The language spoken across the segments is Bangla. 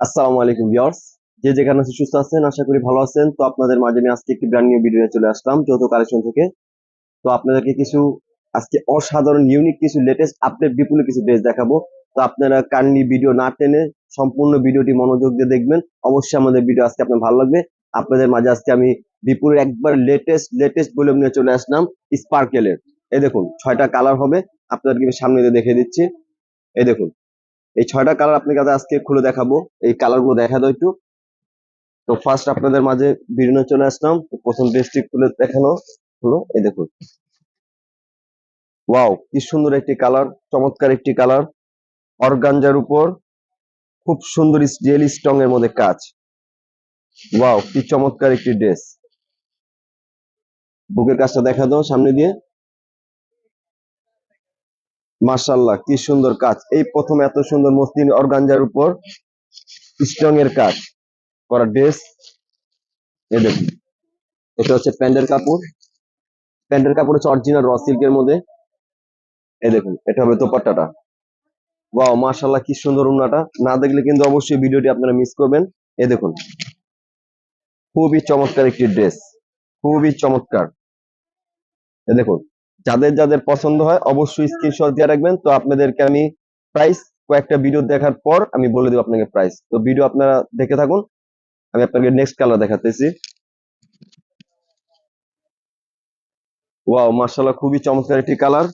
আসসালামু আলাইকুম ভিউয়ার্স, যে যেখানে আছেন সুস্থ আছেন, আশা করি ভালো আছেন। তো আপনাদের মাঝে আমি আজকে একটি ব্র্যান্ড নিউ ভিডিও চলে আসলাম যৌথ কালেকশন থেকে। তো আপনাদেরকে কিছু আজকে অসাধারণ ইউনিক কিছু লেটেস্ট আপডেট বিপুল কিছু ড্রেস দেখাবো। তো আপনারা কাইন্ডলি ভিডিও না টেনে সম্পূর্ণ ভিডিওটি মনোযোগ দিয়ে দেখবেন। অবশ্যই আমাদের ভিডিও আজকে আপনার ভালো লাগবে। আপনাদের মাঝে আজকে আমি বিপুলের একবার লেটেস্ট ভলিউম নিয়ে চলে আসলাম, স্পার্কেলের। এই দেখুন 6টা কালার হবে, আপনাদেরকে আমি সামনে দিয়ে দেখিয়ে দিচ্ছি। এই দেখুন এই 6টা কালার আপনাকে আজকে খুলে দেখাবো। এই কালার গুলো দেখা দাও একটু। তো ফার্স্ট আপনাদের মাঝে ভিডিও চলে আসলাম। তো প্রথম ড্রেসটি খুলে দেখানো হলো। এই দেখুন, ওয়াও কি সুন্দর একটি কালার, চমৎকার একটি কালার। অর্গানজার উপর খুব সুন্দর জেল স্টং এর মধ্যে কাজ। ওয়াও কি চমৎকার একটি ড্রেস। বুকের কাজটা দেখা দাও সামনে দিয়ে। মাশাআল্লাহ কি সুন্দর কাজ। এই প্রথম এত সুন্দর মসলিন অর্গানজার উপর স্টং এর কাজ করা ড্রেস। এই দেখুন, এটা হচ্ছে প্যান্টের কাপড়। প্যান্টের কাপড় হচ্ছে অরিজিনাল র সিল্কের মধ্যে। এই দেখুন, এটা হবে দোপাট্টাটা। ওয়াও মাশাআল্লাহ কি সুন্দর উন্নাটা। না দেখলে কিন্তু অবশ্যই ভিডিওটি আপনারা মিস করবেন। এই দেখুন, খুবই চমৎকার একটি ড্রেস, খুবই চমৎকার। এই দেখুন, যাদের যাদের পছন্দ হয় অবশ্যই স্ক্রিনশট দিয়ে রাখবেন। তো আপনাদেরকে আমি প্রাইস কয়েকটা ভিডিও দেখার পর আমি বলে দেবো আপনাকে প্রাইস। তো ভিডিও আপনারা দেখে থাকুন, আমি আপনাকে নেক্সট কালার দেখাতেছি। ওয়াও মাশাআল্লাহ খুবই চমৎকার একটি কালার,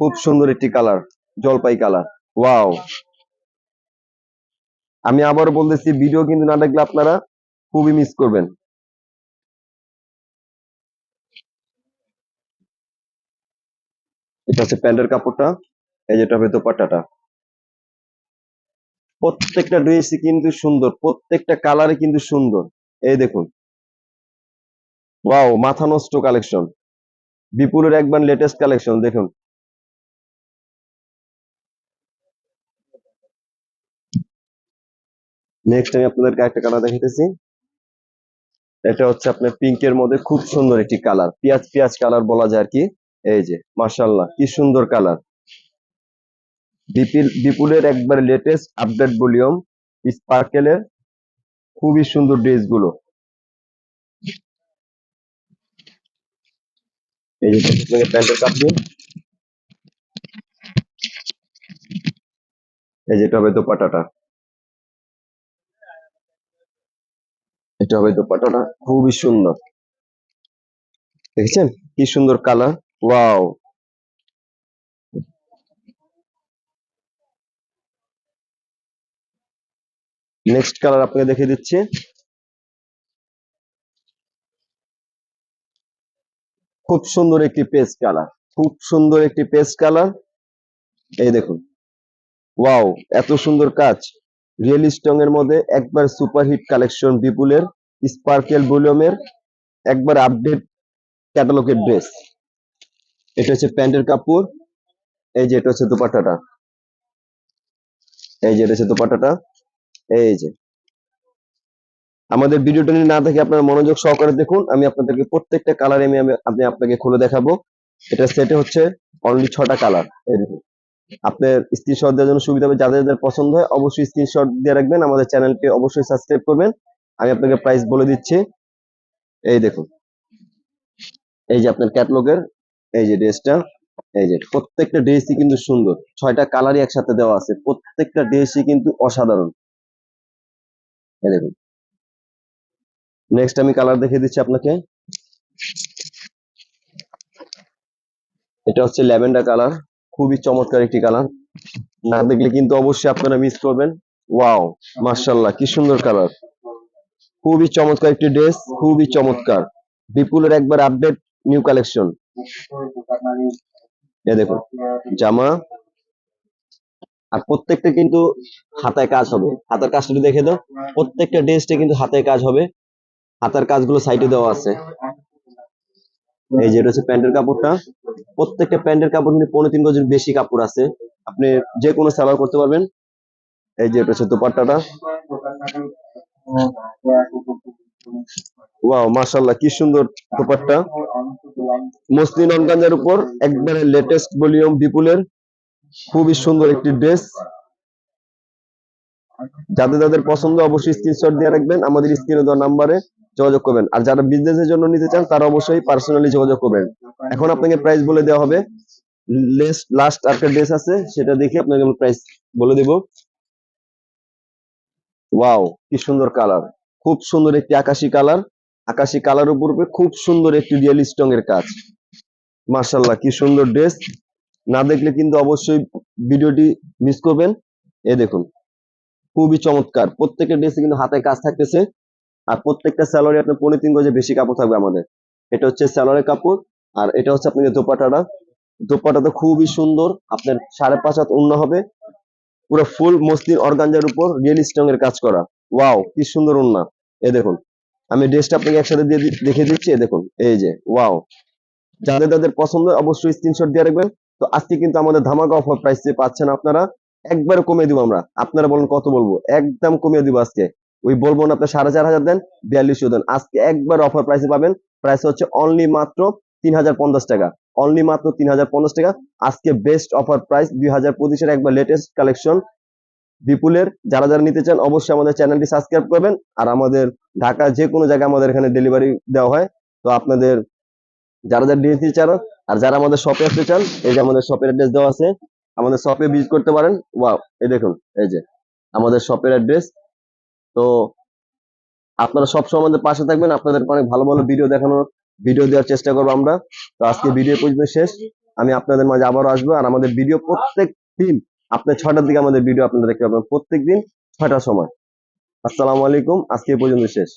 খুব সুন্দর একটি কালার, জলপাই কালার। ওয়াও, আমি আবারও বলতেছি ভিডিও কিন্তু না দেখলে আপনারা খুবই মিস করবেন। এটা হচ্ছে প্যান্টের কাপড়টা। এই যেটা হবে দোপাট্টাটা। প্রত্যেকটা ড্রেসই কিন্তু সুন্দর, প্রত্যেকটা কালারই কিন্তু সুন্দর। এই দেখুন, ওয়াও মাথা নষ্ট কালেকশন, বিপুলের একবার লেটেস্ট কালেকশন। দেখুন, নেক্সট আমি আপনাদেরকে একটা কালার দেখাইতেছি। এটা হচ্ছে আপনার পিঙ্কের মধ্যে খুব সুন্দর একটি কালার, পিয়াজ পিয়াজ কালার বলা যায় আর কি। এই যে মাশাআল্লাহ কি সুন্দর কালার। বিপুলের একবার লেটেস্ট আপডেট ভলিউম স্পার্কেলের খুবই সুন্দর ড্রেস গুলো। এই যে আপনাকে প্যান্টের কাপড়, এই যেটা হবে দোপাট্টাটা। এটা হবে দোপাট্টাটা, খুবই সুন্দর। দেখছেন কি সুন্দর কালার। ওয়াও, নেক্সট কালার আপনাকে দেখিয়ে দিচ্ছি। খুব সুন্দর একটি পেস্ট কালার, খুব সুন্দর একটি পেস্ট কালার। এই দেখুন, ওয়াও এত সুন্দর কাজ। রিয়েল স্টং এর মধ্যে একবার সুপারহিট কালেকশন বিপুলের স্পার্কেল ভলিউমের একবার আপডেট ক্যাটালগের ড্রেস। এটা হচ্ছে প্যান্টের কাপড়। এই যে এটা হচ্ছে দোপাট্টাটা। এই যে এটা হচ্ছে দোপাট্টাটা। এই যে আমাদের ভিডিওটা নিয়ে না দেখে আপনারা মনোযোগ সহকারে দেখুন। আমি আপনাদেরকে প্রত্যেকটা কালার আমি আপনাকে খুলে দেখাবো। এটা সেটে হচ্ছে অনলি 6টা কালার। এই দেখুন, আপনার স্ক্রিনশট দেওয়ার জন্য সুবিধা হবে। যাদের যাদের পছন্দ হয় অবশ্যই স্ক্রিনশট দিয়ে রাখবেন। আমাদের চ্যানেলটি অবশ্যই সাবস্ক্রাইব করবেন। আমি আপনাকে প্রাইস বলে দিচ্ছি। এই দেখুন, এই যে আপনার ক্যাটালগের এই যে ড্রেসটা। এই যে প্রত্যেকটা ড্রেসই কিন্তু সুন্দর, 6টা কালারই একসাথে দেওয়া আছে, প্রত্যেকটা ড্রেসই কিন্তু অসাধারণ। এই দেখুন, নেক্সট আমি কালার দেখিয়ে দিচ্ছি আপনাকে। এটা হচ্ছে ল্যাভেন্ডার কালার, খুবই চমৎকার একটি কালার। না দেখলে কিন্তু অবশ্যই আপনারা মিস করবেন। ওয়াও মাশাআল্লাহ কি সুন্দর কালার, খুবই চমৎকার একটি ড্রেস, খুবই চমৎকার। বিপুলের একবার আপডেট নিউ কালেকশন। এই দেখুন জামা, আর প্রত্যেকটা কিন্তু হাতায় কাজ হবে। হাতার কাজটা একটু দেখে দাও। প্রত্যেকটা ড্রেসটা কিন্তু হাতায় কাজ হবে। হাতার কাজগুলো সাইডে দেওয়া আছে। এই যে এটা হচ্ছে প্যান্টের কাপড়টা। প্রত্যেকটা প্যান্টের কাপড় কিন্তু 3.5 গজের বেশি কাপড় আছে। আপনি যে কোনো সালোয়ার করতে পারবেন। এই যে এটা হচ্ছে দোপাট্টাটা। ওয়াও মাশাআল্লাহ কি সুন্দর দোপাট্টা। মসলিন অর্গানজার উপর একবারে লেটেস্ট ভলিউম বিপুলের খুবই সুন্দর একটি ড্রেস। যাদের যাদের পছন্দ অবশ্যই স্ক্রিনশট দিয়ে রাখবেন, আমাদের স্ক্রিনে দেওয়া নাম্বারে যোগাযোগ করবেন। আর যারা বিজনেসের জন্য নিতে চান তারা অবশ্যই পার্সোনালি যোগাযোগ করবেন। এখন আপনাকে প্রাইস বলে দেওয়া হবে। লাস্ট একটা ড্রেস আছে, সেটা দেখে আপনাকে আমি প্রাইস বলে দেব। ওয়াও, কি সুন্দর কালার! খুব সুন্দর একটি আকাশী কালার। আকাশী কালার উপর খুব সুন্দর একটি রিয়েল স্টোন এর কাজ। মার্শাল্লাহ, কি সুন্দর ড্রেস! না দেখলে কিন্তু অবশ্যই ভিডিওটি মিস করবেন। এ দেখুন, খুবই চমৎকার। প্রত্যেকটা ড্রেসে কিন্তু হাতে কাজ থাকতেছে। আর প্রত্যেকটা স্যালোয়ারে আপনার 3.5 গজে বেশি কাপড় থাকবে আমাদের। এটা হচ্ছে স্যালোয়ারের কাপড়। আর এটা হচ্ছে আপনাদের দোপাট্টাটা। দোপাট্টাটা খুবই সুন্দর, আপনার 5.5 হাত ওড়না হবে। পুরো ফুল মসলিন অর্গানজার উপর রিয়েল স্টোন এর কাজ করা। ওয়াও, কি সুন্দর ওড়না! এ দেখুন, আমি ড্রেসটা আপনাকে একসাথে দিয়ে দেখে দিচ্ছি। এ দেখুন, এই যে ওয়াও! যাদের যাদের পছন্দ অবশ্যই স্ক্রিনশট দিয়ে রাখবেন। তো আজকে কিন্তু আমাদের ধামাকা অফার প্রাইসে পাচ্ছেন আপনারা। একবারে কমিয়ে দিব আমরা। আপনারা বলেন কত বলবো? একদম কমিয়ে দিব আজকে। ওই বলবো না আপনি 4,500 দেন, 4200 দেন। আজকে একবার অফার প্রাইসে পাবেন। প্রাইস হচ্ছে অনলি মাত্র 3050 টাকা। অনলি মাত্র 3050 টাকা। আজকে বেস্ট অফার প্রাইস 2025 এর একবার লেটেস্ট কালেকশন বিপুলের। যারা যারা নিতে চান অবশ্যই আমাদের চ্যানেলটি সাবস্ক্রাইব করবেন। আর আমাদের ঢাকার যে কোনো জায়গায় আমাদের এখানে ডেলিভারি দেওয়া হয়। তো আপনাদের যারা যারা ডিএনসি চান আর যারা আমাদের শপে আসতে চান, এই যে আমাদের শপের অ্যাড্রেস দেওয়া আছে, আমাদের শপে ভিজিট করতে পারেন। ওয়াও, এই দেখুন, এই যে আমাদের শপের অ্যাড্রেস। তো আপনারা সবসময় আমাদের পাশে থাকবেন, আপনাদের অনেক ভালো ভালো ভিডিও দেওয়ার চেষ্টা করবো আমরা। তো আজকে ভিডিও পর্যন্ত শেষ। আমি আপনাদের মাঝে আবারও আসবো। আর আমাদের ভিডিও প্রত্যেক দিন আপনার 6টার দিকে আমাদের ভিডিও আপনারা দেখতে পাবেন, প্রত্যেক দিন 6টার সময়। আসসালামু আলাইকুম, আজকে এই পর্যন্ত শেষ।